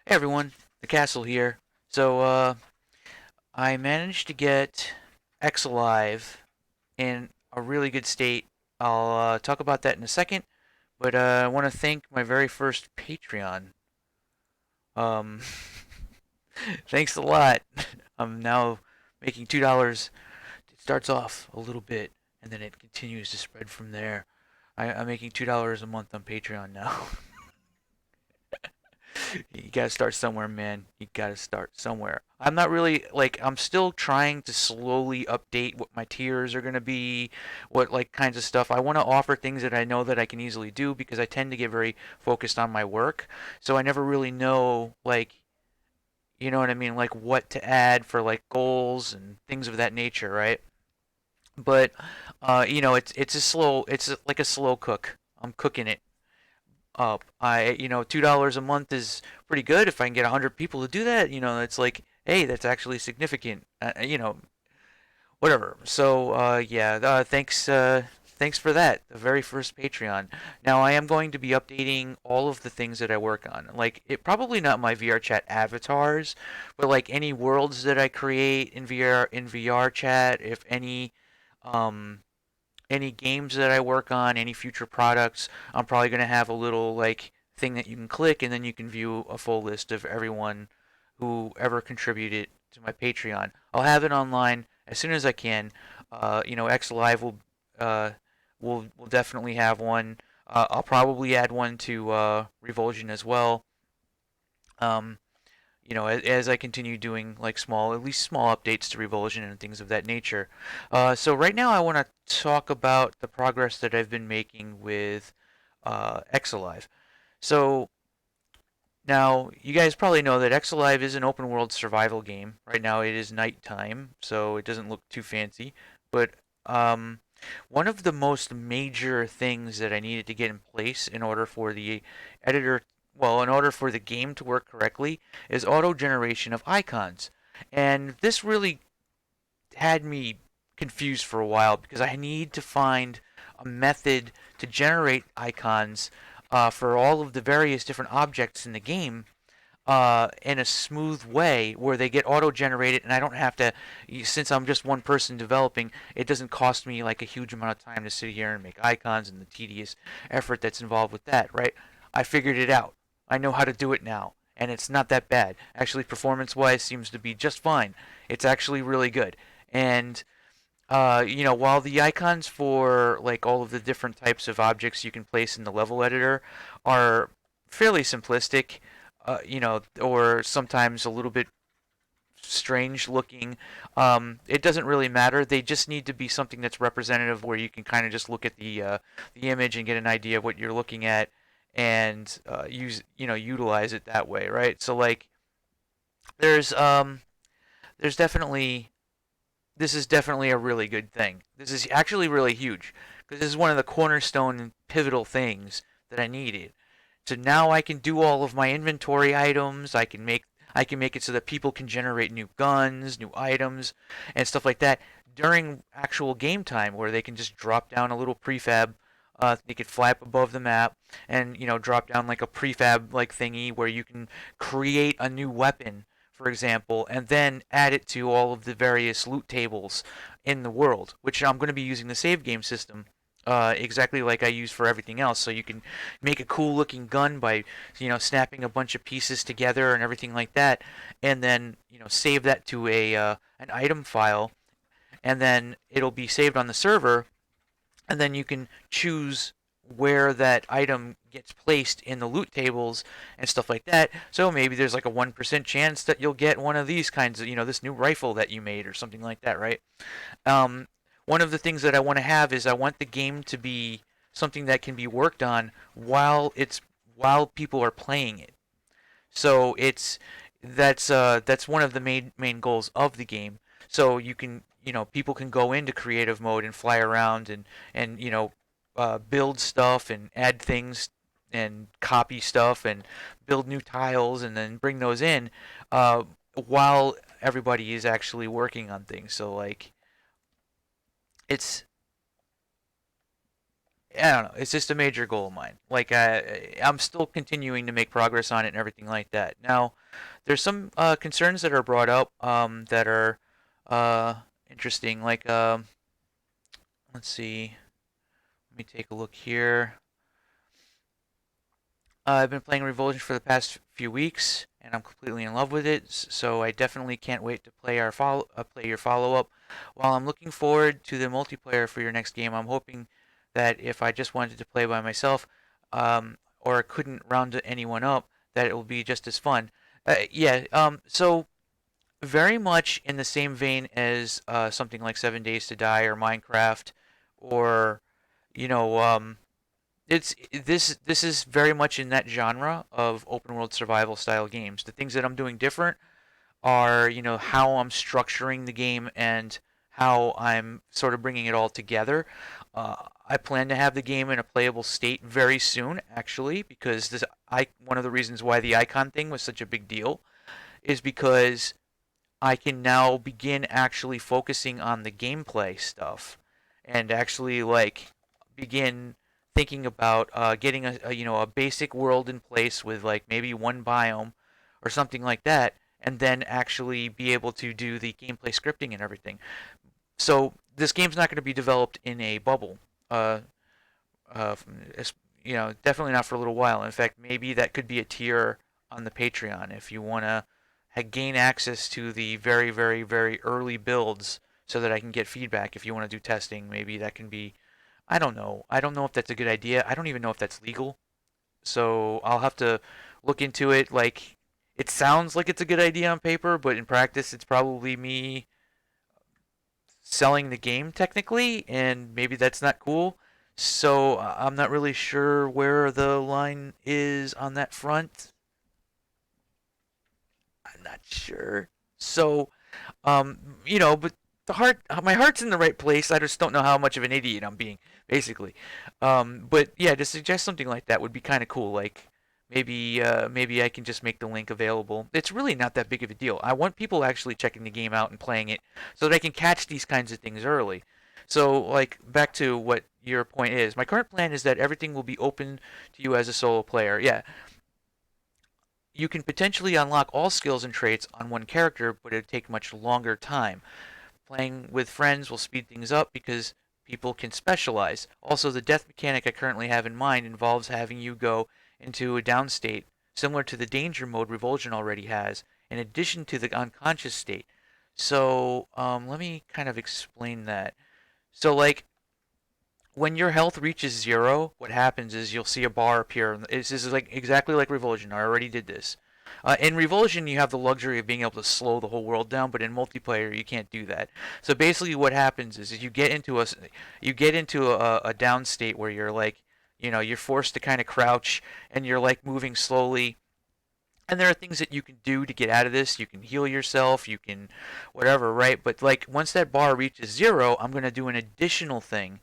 Hey everyone, the castle here. So, I managed to get X Alive in a really good state. I'll talk about that in a second, but I want to thank my very first Patreon. Um, thanks a lot. I'm now making $2. It starts off a little bit, and then it continues to spread from there. I'm making $2 a month on Patreon now. You gotta start somewhere, man. You gotta start somewhere. I'm not really like I'm still trying to slowly update what my tiers are gonna be, what like kinds of stuff. I want to offer things that I know that I can easily do because I tend to get very focused on my work. So I never really know like you know what I mean, like what to add for like goals and things of that nature, right? But it's like a slow cook. I'm cooking it up. $2 a month is pretty good if I can get 100 people to do that. It's like, hey, that's actually significant. Whatever. So, yeah, thanks for that. The very first Patreon. Now, I am going to be updating all of the things that I work on. Like, it probably not my VR chat avatars, but like any worlds that I create in VR chat, if um, any games that I work on, any future products, I'm probably going to have a little like thing that you can click and then you can view a full list of everyone who ever contributed to my Patreon. I'll have it online as soon as I can. X Live uh, will definitely have one. I'll probably add one to Revulsion as well. Um, as I continue doing like at least small updates to Revulsion and things of that nature. So right now I want to talk about the progress that I've been making with Xalive. So now you guys probably know that Xalive is an open world survival game. Right now it is nighttime, so it doesn't look too fancy. But um, one of the most major things that I needed to get in place in order for the editor, in order for the game to work correctly, is auto generation of icons. And this really had me confused for a while because I need to find a method to generate icons for all of the various different objects in the game in a smooth way where they get auto generated and I don't have to, since I'm just one person developing, it doesn't cost me like a huge amount of time to sit here and make icons and the tedious effort that's involved with that, right? I figured it out. I know how to do it now. And it's not that bad. Actually, performance wise, seems to be just fine. It's actually really good. And while the icons for like all of the different types of objects you can place in the level editor are fairly simplistic, or sometimes a little bit strange looking, it doesn't really matter. They just need to be something that's representative, where you can kind of just look at the image and get an idea of what you're looking at, and utilize it that way, right? So like, there's um, there's definitely this is definitely a really good thing. This is actually really huge because this is one of the cornerstone and pivotal things that I needed. So now I can do all of my inventory items. I can make it so that people can generate new guns, new items, and stuff like that during actual game time, where they can just drop down a little prefab. They could flap above the map and drop down like a prefab like thingy where you can create a new weapon, for example, and then add it to all of the various loot tables in the world, which I'm going to be using the save game system exactly like I use for everything else. So you can make a cool looking gun by, snapping a bunch of pieces together and everything like that, and then save that to a an item file, and then it'll be saved on the server, and then you can choose where that item gets placed in the loot tables and stuff like that. So maybe there's like a 1% chance that you'll get one of these kinds of, this new rifle that you made or something like that, right? Um, One of the things that I want to have is I want the game to be something that can be worked on while people are playing it. So that's one of the main goals of the game. So people can go into creative mode and fly around and build stuff and add things and copy stuff and build new tiles and then bring those in uh, while everybody is actually working on things. So like it's I don't know. It's just a major goal of mine. Like I'm still continuing to make progress on it and everything like that. Now, there's some concerns that are brought up that are uh, interesting. Like let's see. Let me take a look here. I've been playing Revulsion for the past few weeks, and I'm completely in love with it. So I definitely can't wait to play your follow-up. While I'm looking forward to the multiplayer for your next game, I'm hoping that if I just wanted to play by myself, or couldn't round anyone up, that it will be just as fun. Yeah. So very much in the same vein as something like 7 Days to Die or Minecraft, or you know, this is very much in that genre of open world survival style games. The things that I'm doing different are, how I'm structuring the game and how I'm sort of bringing it all together. I plan to have the game in a playable state very soon, actually, because one of the reasons why the icon thing was such a big deal is because I can now begin actually focusing on the gameplay stuff and actually like begin thinking about getting a basic world in place with like maybe one biome or something like that, and then actually be able to do the gameplay scripting and everything. So this game's not going to be developed in a bubble. Uh, uh, Definitely not for a little while. In fact, maybe that could be a tier on the Patreon if you want to gain access to the very, very, very early builds so that I can get feedback. If you want to do testing, maybe that can be. I don't know. I don't know if that's a good idea. I don't even know if that's legal. So I'll have to look into it. Like, it sounds like it's a good idea on paper, but in practice, it's probably me selling the game technically, and maybe that's not cool. So I'm not really sure where the line is on that front. I'm not sure. So, but my heart's in the right place. I just don't know how much of an idiot I'm being, basically. But yeah, to suggest something like that would be kind of cool. Like maybe I can just make the link available. It's really not that big of a deal. I want people actually checking the game out and playing it so they can catch these kinds of things early. So, like, back to what your point is. My current plan is that everything will be open to you as a solo player. Yeah, you can potentially unlock all skills and traits on one character, but it would take much longer time. Playing with friends will speed things up because people can specialize. Also, the death mechanic I currently have in mind involves having you go into a down state, similar to the danger mode Revulsion already has, in addition to the unconscious state. So, let me kind of explain that. So, like, when your health reaches zero, what happens is you'll see a bar appear. This is like exactly like Revulsion. I already did this. In Revulsion, you have the luxury of being able to slow the whole world down, but in multiplayer, you can't do that. So basically, what happens is you get into a down state where you're like, you're forced to kind of crouch and you're like moving slowly. And there are things that you can do to get out of this. You can heal yourself. You can whatever, right? But like once that bar reaches zero, I'm gonna do an additional thing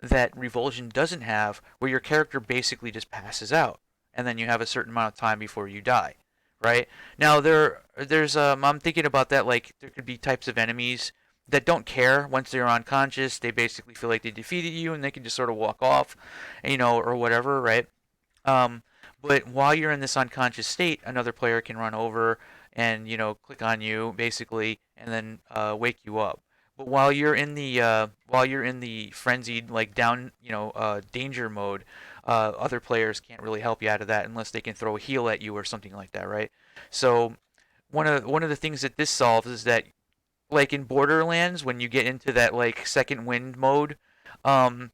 that Revulsion doesn't have, where your character basically just passes out, and then you have a certain amount of time before you die, right? Now I'm thinking about that, like there could be types of enemies that don't care once they're unconscious. They basically feel like they defeated you, and they can just sort of walk off, or whatever, right? Um, but while you're in this unconscious state, another player can run over and click on you basically, and then wake you up. But while you're in the frenzied like down danger mode, other players can't really help you out of that unless they can throw a heal at you or something like that, right? So one of the things that this solves is that like in Borderlands, when you get into that like second wind mode, um,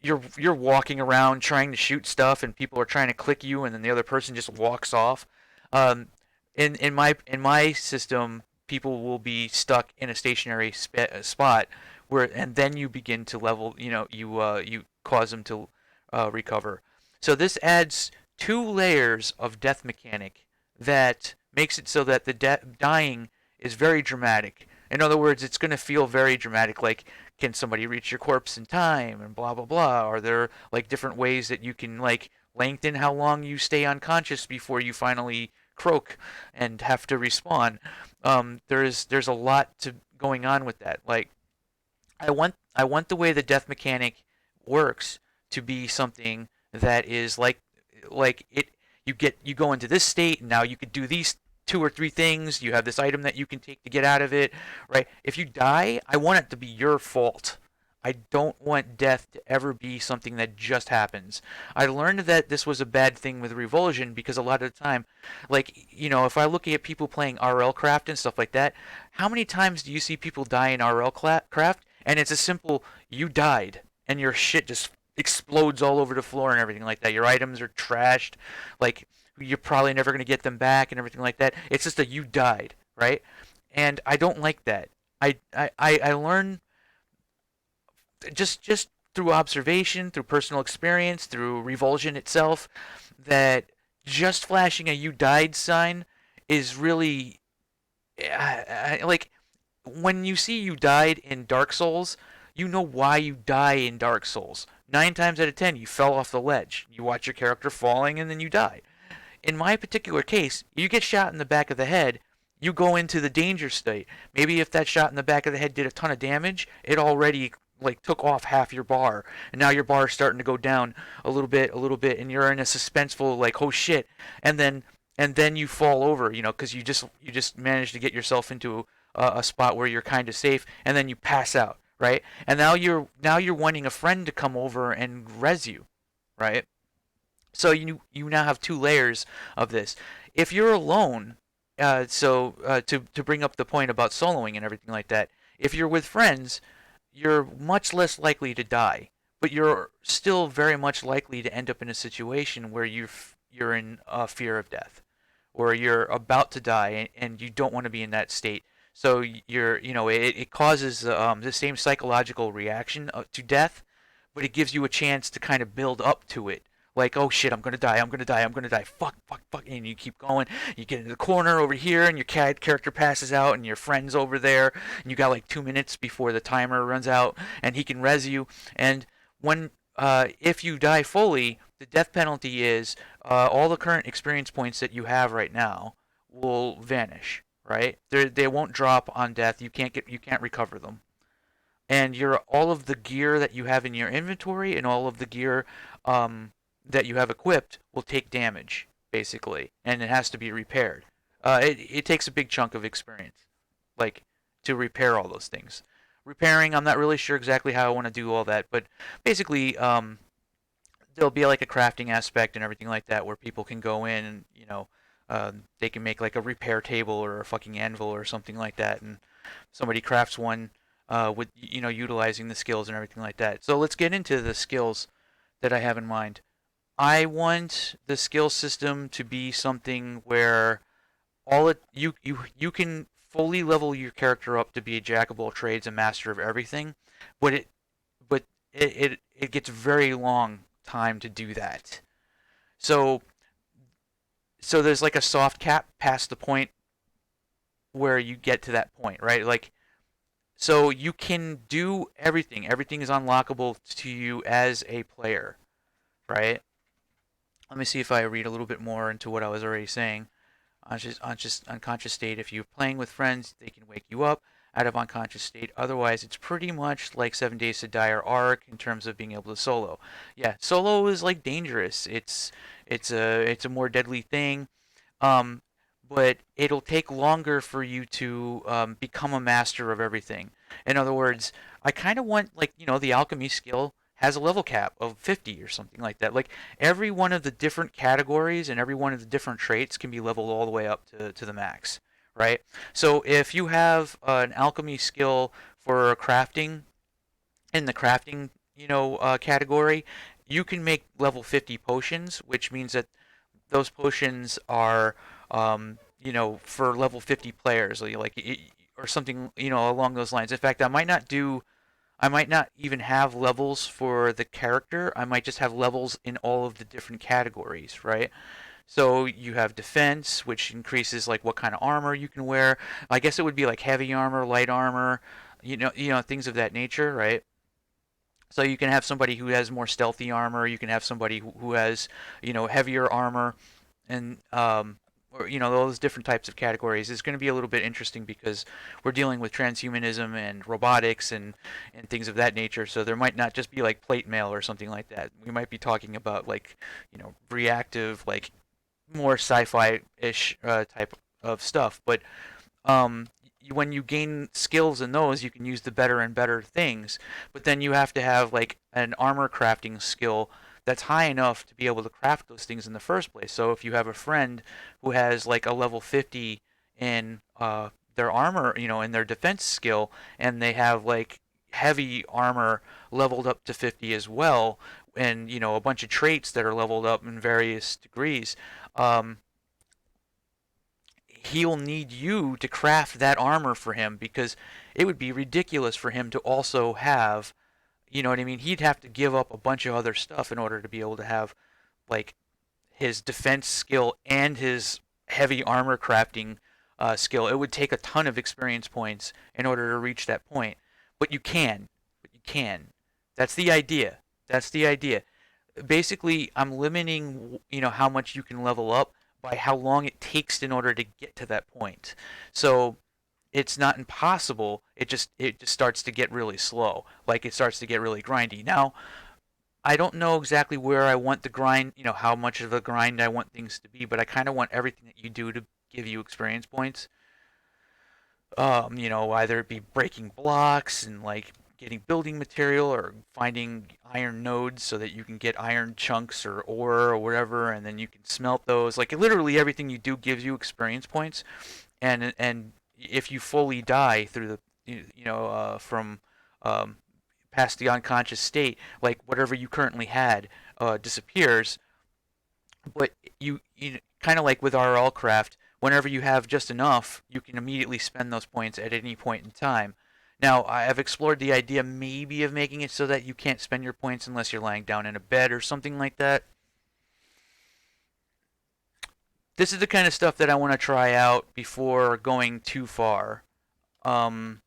you're walking around trying to shoot stuff, and people are trying to click you, and then the other person just walks off. Um, in my system, people will be stuck in a stationary spot where, and then you begin to level. You cause them to recover. So this adds two layers of death mechanic that makes it so that the dying is very dramatic. In other words, it's going to feel very dramatic, like can somebody reach your corpse in time and blah blah blah. Are there like different ways that you can like lengthen how long you stay unconscious before you finally croak and have to respawn? There's a lot to going on with that. Like I want the way the death mechanic works to be something that is like it you go into this state and now you could do these two or three things. You have this item that you can take to get out of it, right? If you die, I want it to be your fault. I don't want death to ever be something that just happens. I learned that this was a bad thing with Revulsion because a lot of the time, like, if I look at people playing RL Craft and stuff like that, how many times do you see people die in RL Craft? And it's a simple, you died, and your shit just explodes all over the floor and everything like that. Your items are trashed, like, you're probably never going to get them back and everything like that. It's just that you died, right? And I don't like that. I learn just through observation, through personal experience, through Revulsion itself, that just flashing a "you died" sign is really like when you see "you died" in Dark Souls, you know why you die in Dark Souls. 9 times out of 10, you fell off the ledge. You watch your character falling and then you die. In my particular case, you get shot in the back of the head, you go into the danger state. Maybe if that shot in the back of the head did a ton of damage, it already like took off half your bar, and now your bar is starting to go down a little bit, and you're in a suspenseful like oh shit, and then you fall over, because you just managed to get yourself into a spot where you're kind of safe, and then you pass out, right? And now you're wanting a friend to come over and res you, right? So you now have two layers of this. If you're alone, to bring up the point about soloing and everything like that, if you're with friends, you're much less likely to die, but you're still very much likely to end up in a situation where you're in fear of death, or you're about to die and you don't want to be in that state. So it causes the same psychological reaction to death, but it gives you a chance to kind of build up to it. Like, oh shit, I'm gonna die, I'm gonna die, I'm gonna die, fuck, fuck, fuck, and you keep going. You get into the corner over here, and your cat character passes out, and your friend's over there, and you got like 2 minutes before the timer runs out, and he can res you. And if you die fully, the death penalty is all the current experience points that you have right now will vanish. Right? They won't drop on death. You can't recover them, and your all of the gear that you have in your inventory and all of the gear um, that you have equipped will take damage basically, and it has to be repaired. It takes a big chunk of experience, like to repair all those things. Repairing, I'm not really sure exactly how I want to do all that, but basically, there'll be like a crafting aspect and everything like that where people can go in and they can make like a repair table or a fucking anvil or something like that, and somebody crafts one with utilizing the skills and everything like that. So let's get into the skills that I have in mind. I want the skill system to be something where all it you can fully level your character up to be a jack of all trades, a master of everything, but it gets very long time to do that. So there's like a soft cap past the point where you get to that point, right? Like so you can do everything. Everything is unlockable to you as a player, right? Let me see if I read a little bit more into what I was already saying. Unconscious state. If you're playing with friends, they can wake you up out of unconscious state. Otherwise, it's pretty much like 7 Days to Die or Ark in terms of being able to solo. Yeah, solo is like dangerous. It's a more deadly thing. Um, but it'll take longer for you to become a master of everything. In other words, I kind of want like the alchemy skill has a level cap of 50 or something like that. Like every one of the different categories and every one of the different traits can be leveled all the way up to the max, right? So if you have an alchemy skill for crafting in the crafting, category, you can make level 50 potions, which means that those potions are, for level 50 players, or something, along those lines. In fact, I might not even have levels for the character. I might just have levels in all of the different categories, right? So you have defense, which increases like what kind of armor you can wear. I guess it would be like heavy armor, light armor, things of that nature, right? So you can have somebody who has more stealthy armor. You can have somebody who has, heavier armor, and or all those different types of categories is going to be a little bit interesting because we're dealing with transhumanism and robotics and things of that nature. So there might not just be like plate mail or something like that. We might be talking about like reactive, like more sci-fi-ish type of stuff. But um, when you gain skills in those, you can use the better and better things. But then you have to have like an armor crafting skill that's high enough to be able to craft those things in the first place. So if you have a friend who has like a level 50 in their armor, in their defense skill, and they have like heavy armor leveled up to 50 as well, and a bunch of traits that are leveled up in various degrees, um, he'll need you to craft that armor for him because it would be ridiculous for him to also have, what I mean? He'd have to give up a bunch of other stuff in order to be able to have like his defense skill and his heavy armor crafting skill. It would take a ton of experience points in order to reach that point. But you can. But you can. That's the idea. That's the idea. Basically, I'm limiting, how much you can level up by how long it takes in order to get to that point. So it's not impossible. It just starts to get really slow. Like it starts to get really grindy. Now, I don't know exactly where I want the grind, how much of a grind I want things to be, but I kind of want everything that you do to give you experience points. Either it be breaking blocks and like getting building material or finding iron nodes so that you can get iron chunks or ore or whatever, and then you can smelt those. Like literally everything you do gives you experience points, and if you fully die through the from um, past the unconscious state, like whatever you currently had disappears. But you kind of like with RL craft, whenever you have just enough, you can immediately spend those points at any point in time. Now, I have explored the idea maybe of making it so that you can't spend your points unless you're lying down in a bed or something like that. This is the kind of stuff that I want to try out before going too far. Um,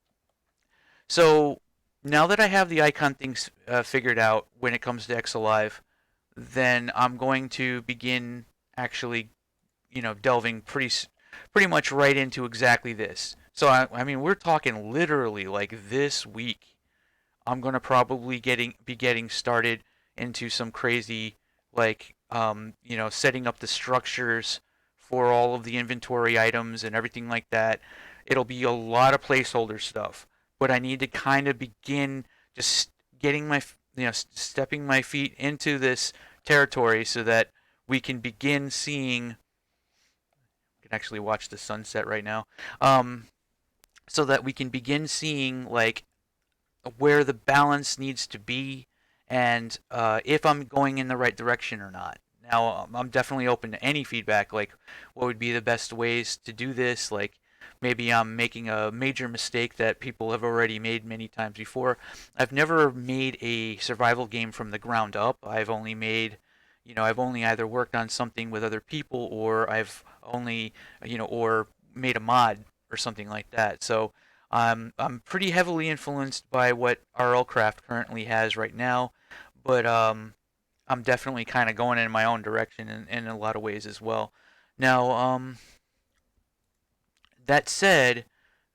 so now that I have the icon things figured out when it comes to X Alive, then I'm going to begin actually, delving pretty much right into exactly this. So I mean, we're talking literally like this week. I'm gonna probably be getting started into some crazy like setting up the structures for all of the inventory items and everything like that. It'll be a lot of placeholder stuff, but I need to kind of begin just getting stepping my feet into this territory so that we can begin seeing. We can actually watch the sunset right now. Um, so that we can begin seeing like where the balance needs to be and if I'm going in the right direction or not. Now, I'm definitely open to any feedback, like what would be the best ways to do this. Like maybe I'm making a major mistake that people have already made many times before. I've never made a survival game from the ground up. I've only either worked on something with other people or I've only, or made a mod or something like that. So I'm pretty heavily influenced by what RL Craft currently has right now, but I'm definitely kind of going in my own direction in a lot of ways as well. Now, that said,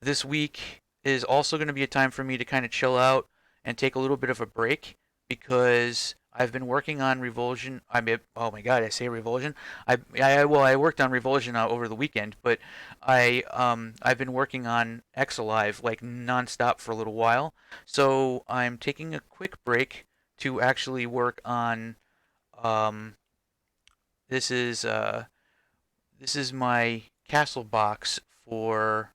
this week is also going to be a time for me to kind of chill out and take a little bit of a break because I've been working on Revulsion. Oh my God, I say Revulsion. I worked on Revulsion over the weekend, but I've been working on X Alive like nonstop for a little while. So I'm taking a quick break to actually work on um this is uh this is my castle box for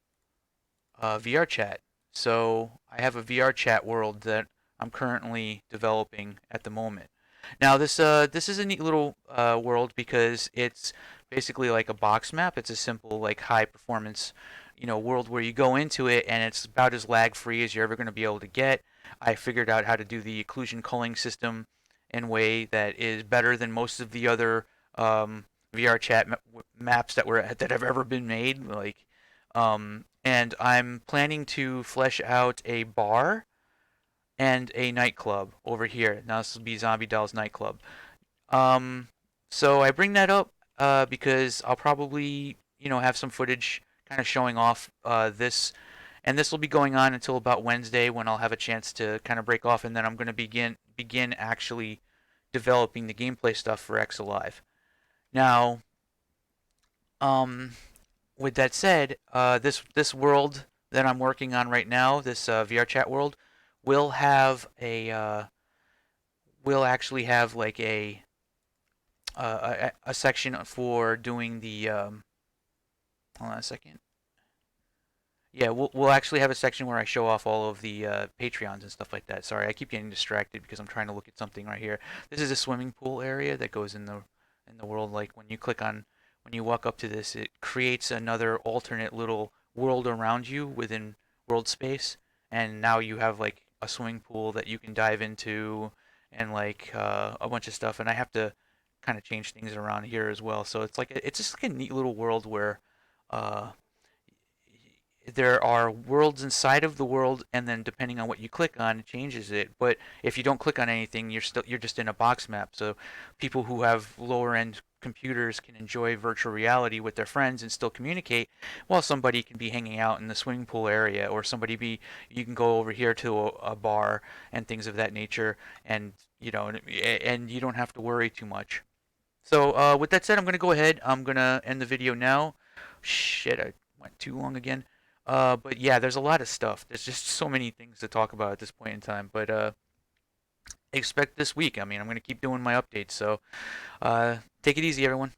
VR chat. So I have a VR chat world that I'm currently developing at the moment. Now this is a neat little world because it's basically like a box map. It's a simple like high performance world where you go into it and it's about as lag free as you're ever going to be able to get. I figured out how to do the occlusion culling system in a way that is better than most of the other VR chat maps that have ever been made. And I'm planning to flesh out a bar and a nightclub over here. Now this will be Zombie Dolls Nightclub. Um, so I bring that up because I'll probably have some footage kind of showing off this, and this will be going on until about Wednesday when I'll have a chance to kind of break off, and then I'm going to begin actually developing the gameplay stuff for X Alive. Now, um, with that said, this world that I'm working on right now, this VR chat world, will have a will actually have like a section for doing the hold on a second. Yeah, we'll actually have a section where I show off all of the Patreons and stuff like that. Sorry, I keep getting distracted because I'm trying to look at something right here. This is a swimming pool area that goes in the world. Like when you walk up to this, it creates another alternate little world around you within world space, and now you have like a swimming pool that you can dive into, and like a bunch of stuff. And I have to kind of change things around here as well. So it's just like a neat little world where. Uh, there are worlds inside of the world, and then depending on what you click on, it changes it. But if you don't click on anything, you're just in a box map. So people who have lower end computers can enjoy virtual reality with their friends and still communicate, while somebody can be hanging out in the swimming pool area, or you can go over here to a bar and things of that nature, and and you don't have to worry too much. So with that said, I'm gonna go ahead. I'm gonna end the video now. Shit, I went too long again. But yeah, there's a lot of stuff. There's just so many things to talk about at this point in time. But expect this week. I mean, I'm gonna keep doing my updates. So take it easy, everyone.